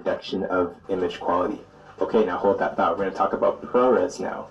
reduction of image quality. Okay, now hold that thought. We're going to talk about ProRes now.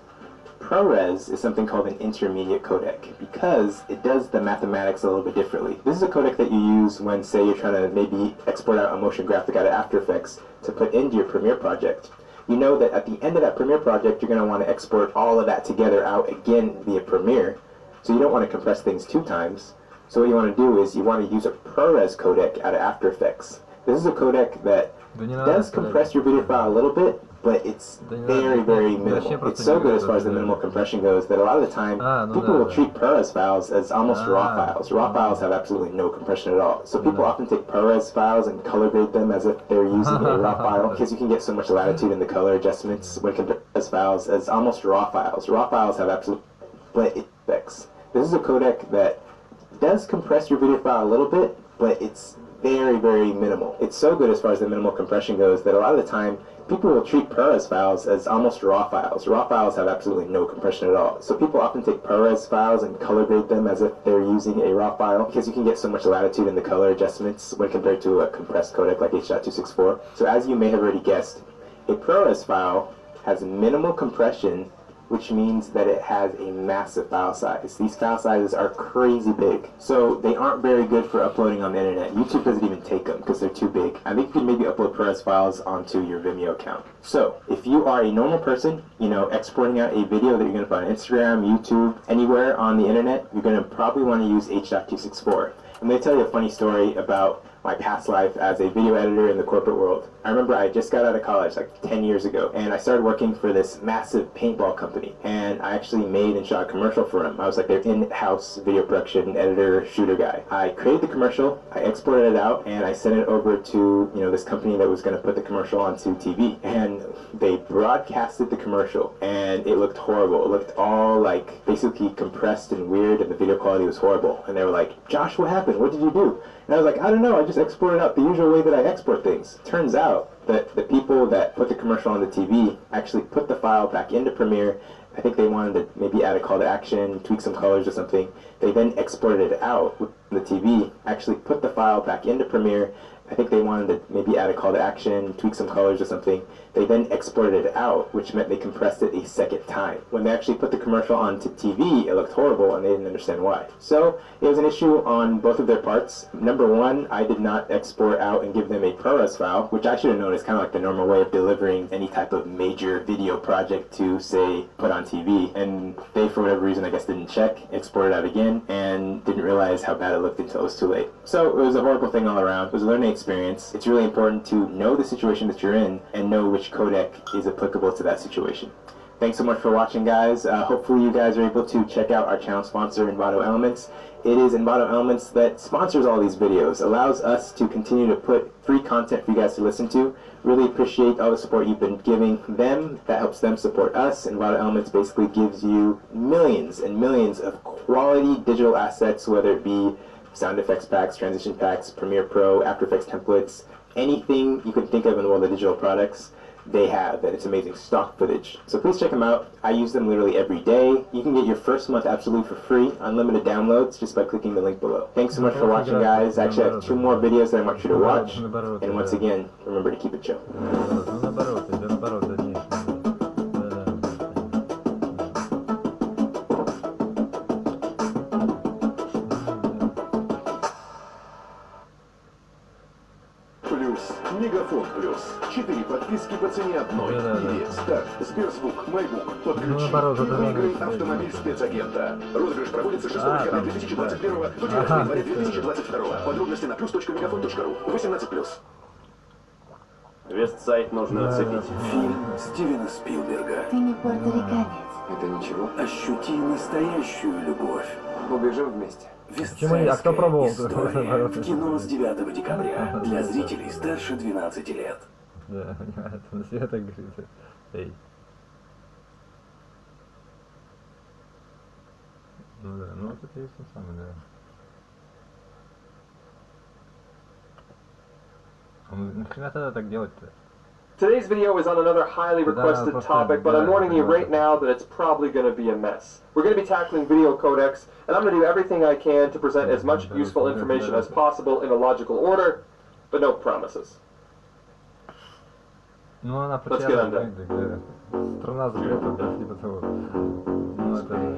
ProRes is something called an intermediate codec because it does the mathematics a little bit differently. This is a codec that you use when, say, you're trying to maybe export out a motion graphic out of After Effects to put into your Premiere project. You know that at the end of that Premiere project, you're going to want to export all of that together out again via Premiere. So you don't want to compress things 2 times. So what you want to do is you want to use a ProRes codec out of After Effects. This is a codec that does compress your video file a little bit, but it's very, very minimal. It's so good as far as the minimal compression goes that a lot of the time people will treat ProRes files as almost raw files. Raw files have absolutely no compression at all. So people often take ProRes files and color grade them as if they're using a raw file because you can get so much latitude in the color adjustments when compared to ProRes files as almost raw files. Raw files have absolutely effects. This is a codec that does compress your video file a little bit, but it's very, very minimal. It's so good as far as the minimal compression goes that a lot of the time people will treat ProRes files as almost raw files. Raw files have absolutely no compression at all. So people often take ProRes files and color grade them as if they're using a raw file because you can get so much latitude in the color adjustments when compared to a compressed codec like H.264. So as you may have already guessed, a ProRes file has minimal compression, which means that it has a massive file size. These file sizes are crazy big. So they aren't very good for uploading on the internet. YouTube doesn't even take them because they're too big. I think you can maybe upload ProRes files onto your Vimeo account. So if you are a normal person, you know, exporting out a video that you're going to put on Instagram, YouTube, anywhere on the internet, you're going to probably want to use H.264. I'm going to tell you a funny story about my past life as a video editor in the corporate world. I remember I just got out of college like 10 years ago, and I started working for this massive paintball company, and I actually made and shot a commercial for them. I was like their in-house video production editor, shooter guy. I created the commercial, I exported it out, and I sent it over to, you know, this company that was going to put the commercial onto TV, and they broadcasted the commercial, and it looked horrible. It looked all like basically compressed and weird, and the video quality was horrible. And they were like, "Josh, what happened? What did you do?" And I was like, "I don't know, I just exported out the usual way that I export things." Turns out that the people that put the commercial on the TV actually put the file back into Premiere. I think they wanted to maybe add a call to action, tweak some colors or something. They then exported it out with the TV, actually put the file back into Premiere. I think they wanted to maybe add a call to action, tweak some colors or something. They then exported it out, which meant they compressed it a second time. When they actually put the commercial onto TV, it looked horrible and they didn't understand why. So it was an issue on both of their parts. Number one, I did not export out and give them a ProRes file, which I should have known is kind of like the normal way of delivering any type of major video project to, say, put on TV. And they, for whatever reason, I guess didn't check, exported out again, and didn't realize how bad it looked until it was too late. So it was a horrible thing all around. It was a learning experience. It's really important to know the situation that you're in and know which codec is applicable to that situation. Thanks so much for watching, guys. Hopefully you guys are able to check out our channel sponsor, Envato Elements. It is Envato Elements that sponsors all these videos, allows us to continue to put free content for you guys to listen to. Really appreciate all the support you've been giving them. That helps them support us. Envato Elements basically gives you millions and millions of quality digital assets, whether it be sound effects packs, transition packs, Premiere Pro, After Effects templates, anything you can think of in the world of digital products, they have, and it's amazing stock footage. So please check them out. I use them literally every day. You can get your first month absolutely for free, unlimited downloads, just by clicking the link below. Thanks so much for watching, guys. I actually have 2 more videos that I want you to watch, and once again, remember to keep it chill. Мегафон плюс. 4 подписки по цене одной. Или старт, Сберзвук, Майбук. Подключи и выиграй автомобиль спецагента. Розыгрыш проводится 6 декабря 2021 до 9 января 2022. Подробности на plus.megafon.ru. 18+. Вестсайд нужно оцепить. Фильм Стивена Спилберга. Ты не порториканец. Это ничего. Ощути настоящую любовь. Убежим вместе. Вестсайдская история. В кино с 9 декабря. Для зрителей старше 12 лет. Да, это Света говорит. Эй. Ну да, ну вот это есть он самый, да. Нахрена тогда так делать-то? Today's video is on another highly requested topic, but I'm warning you right now that it's probably going to be a mess. We're going to be tackling video codecs, and I'm going to do everything I can to present as much useful information as possible in a logical order, but no promises. Ну, она Let's get on that. где страна запретов, да, типа того. Ну, это...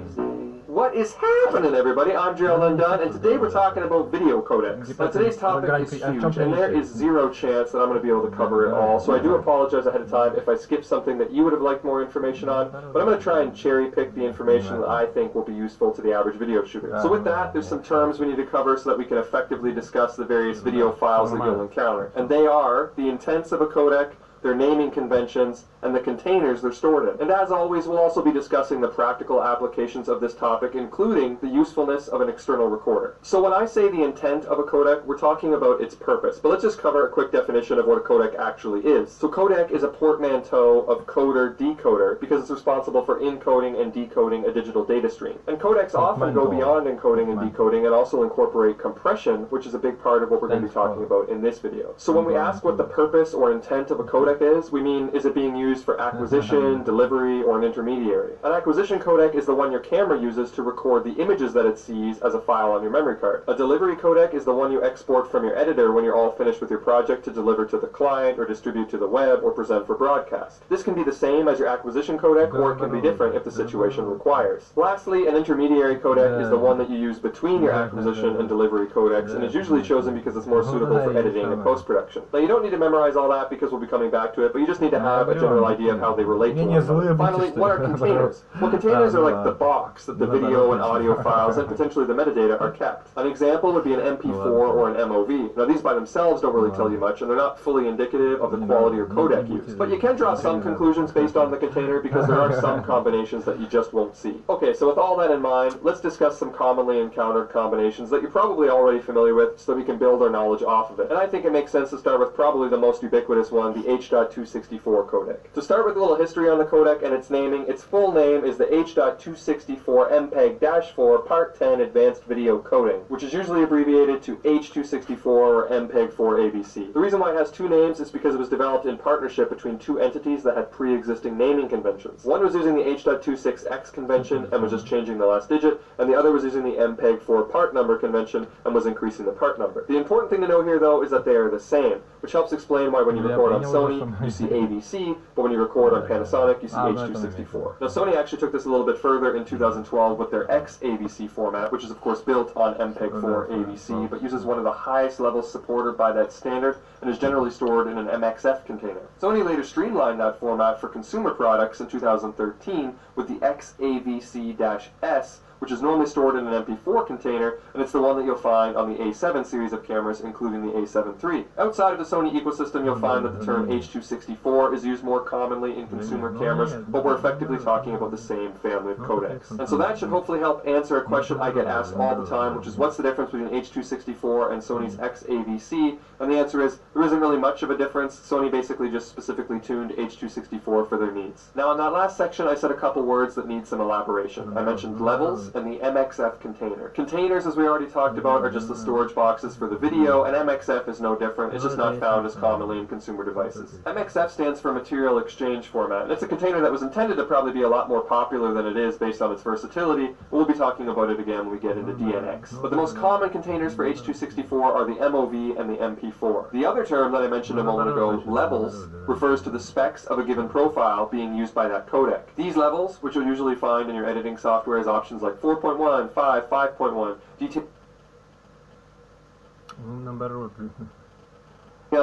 What is happening, everybody? I'm Gerald Undone, and today we're talking about video codecs. Now, today's topic is huge, and there is zero chance that I'm going to be able to cover it all, so I do apologize ahead of time if I skip something that you would have liked more information on, but I'm going to try and cherry pick the information that I think will be useful to the average video shooter. So with that, there's some terms we need to cover so that we can effectively discuss the various video files that you'll encounter. And they are the intents of a codec, their naming conventions, and the containers they're stored in. And as always, we'll also be discussing the practical applications of this topic, including the usefulness of an external recorder. So when I say the intent of a codec, we're talking about its purpose. But let's just cover a quick definition of what a codec actually is. So codec is a portmanteau of coder-decoder because it's responsible for encoding and decoding a digital data stream. And codecs often go beyond encoding and decoding and also incorporate compression, which is a big part of what we're going to be talking about in this video. So when we ask what the purpose or intent of a codec is, we mean, is it being used for acquisition, delivery, or an intermediary? An acquisition codec is the one your camera uses to record the images that it sees as a file on your memory card. A delivery codec is the one you export from your editor when you're all finished with your project to deliver to the client or distribute to the web or present for broadcast. This can be the same as your acquisition codec, or it can be different if the situation requires. Lastly, an intermediary codec is the one that you use between your acquisition and delivery codecs, and is usually chosen because it's more suitable for editing and post-production. Now, you don't need to memorize all that because we'll be coming back to it, but you just need to have a general idea of how they relate to one another. Finally, what are containers? Well, containers are like the box that the video and audio files and potentially the metadata are kept. An example would be an MP4 or an MOV. Now, these by themselves don't really tell you much, and they're not fully indicative of the quality or codec used. But you can draw some conclusions based on the container because there are some combinations that you just won't see. Okay, so with all that in mind, let's discuss some commonly encountered combinations that you're probably already familiar with so that we can build our knowledge off of it. And I think it makes sense to start with probably the most ubiquitous one, the H.264 codec. To start with a little history on the codec and its naming, its full name is the H.264 MPEG-4 Part 10 Advanced Video Coding, which is usually abbreviated to H.264 or MPEG-4 ABC. The reason why it has two names is because it was developed in partnership between two entities that had pre-existing naming conventions. One was using the H.26X convention and was just changing the last digit, and the other was using the MPEG-4 part number convention and was increasing the part number. The important thing to know here, though, is that they are the same, which helps explain why when you record on Sony, you see ABC, but when you record on Panasonic, you see H.264. Now, Sony actually took this a little bit further in 2012 with their XAVC format, which is of course built on MPEG-4 ABC, but uses one of the highest levels supported by that standard and is generally stored in an MXF container. Sony later streamlined that format for consumer products in 2013 with the XAVC-S, which is normally stored in an MP4 container, and it's the one that you'll find on the A7 series of cameras, including the A7 III. Outside of the Sony ecosystem, you'll find that the term H.264 is used more commonly in consumer cameras, but we're effectively talking about the same family of codecs. And so that should hopefully help answer a question I get asked all the time, which is what's the difference between H.264 and Sony's XAVC? And the answer is, there isn't really much of a difference. Sony basically just specifically tuned H.264 for their needs. Now, in that last section, I said a couple words that need some elaboration. I mentioned levels and the MXF container. Containers, as we already talked about, are just the storage boxes for the video, and MXF is no different. It's just not found as commonly in consumer devices. MXF stands for Material Exchange Format, and it's a container that was intended to probably be a lot more popular than it is based on its versatility, but we'll be talking about it again when we get into DNX. But the most common containers for H.264 are the MOV and the MP4. The other term that I mentioned a moment ago, levels, refers to the specs of a given profile being used by that codec. These levels, which you'll usually find in your editing software as options like 4.1, 5, 5.1, detail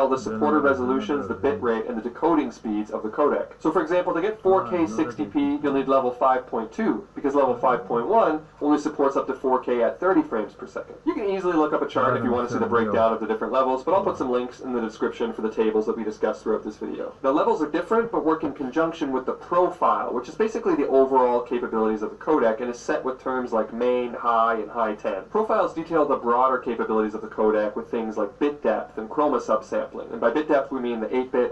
the supported resolutions, the bit rate, and the decoding speeds of the codec. So for example, to get 4K 60p, you'll need level 5.2, because level 5.1 only supports up to 4K at 30 frames per second. You can easily look up a chart if you want to see the breakdown of the different levels, but I'll put some links in the description for the tables that we discussed throughout this video. Now, levels are different, but work in conjunction with the profile, which is basically the overall capabilities of the codec, and is set with terms like main, high, and high 10. Profiles detail the broader capabilities of the codec with things like bit depth and chroma subsampling. And by bit depth, we mean the 8-bit